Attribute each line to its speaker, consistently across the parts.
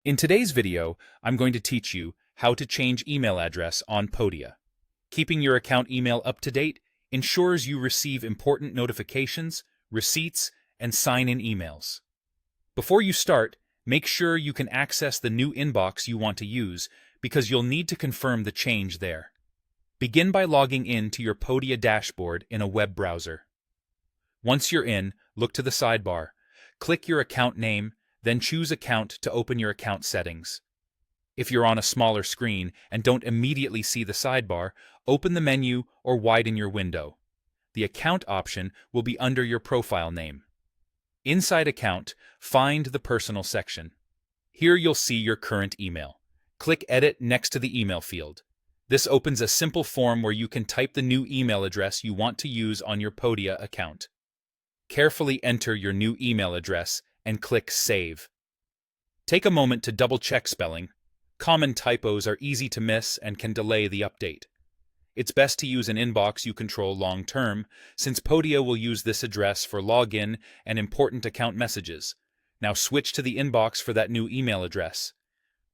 Speaker 1: In today's video, I'm going to teach you how to change email address on Podia. Keeping your account email up to date ensures you receive important notifications, receipts, and sign-in emails. Before you start, make sure you can access the new inbox you want to use because you'll need to confirm the change there. Begin by logging in to your Podia dashboard in a web browser. Once you're in, look to the sidebar. Click your account name, then choose Account to open your account settings. If you're on a smaller screen and don't immediately see the sidebar, open the menu or widen your window. The Account option will be under your profile name. Inside Account, find the Personal section. Here you'll see your current email. Click Edit next to the email field. This opens a simple form where you can type the new email address you want to use on your Podia account. Carefully enter your new email address and click Save. Take a moment to double-check spelling. Common typos are easy to miss and can delay the update. It's best to use an inbox you control long-term, since Podia will use this address for login and important account messages. Now switch to the inbox for that new email address.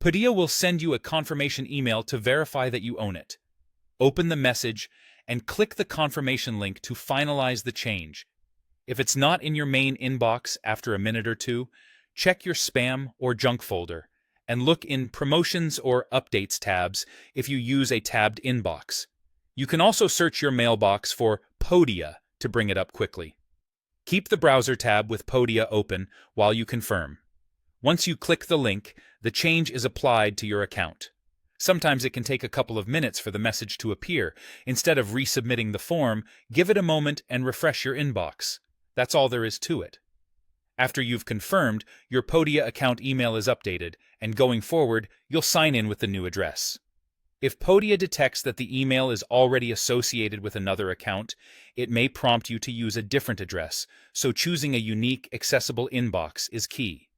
Speaker 1: Podia will send you a confirmation email to verify that you own it. Open the message and click the confirmation link to finalize the change. If it's not in your main inbox after a minute or two, check your spam or junk folder, and look in Promotions or Updates tabs if you use a tabbed inbox. You can also search your mailbox for Podia to bring it up quickly. Keep the browser tab with Podia open while you confirm. Once you click the link, the change is applied to your account. Sometimes it can take a couple of minutes for the message to appear. Instead of resubmitting the form, give it a moment and refresh your inbox. That's all there is to it. After you've confirmed, your Podia account email is updated, and going forward, you'll sign in with the new address. If Podia detects that the email is already associated with another account, it may prompt you to use a different address, so choosing a unique, accessible inbox is key.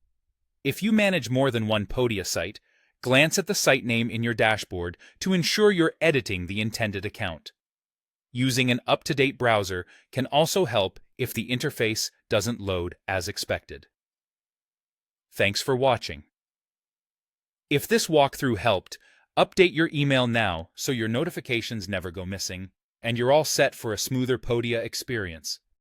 Speaker 1: If you manage more than one Podia site, glance at the site name in your dashboard to ensure you're editing the intended account. Using an up-to-date browser can also help if the interface doesn't load as expected. Thanks for watching. If this walkthrough helped, update your email now so your notifications never go missing, and you're all set for a smoother Podia experience.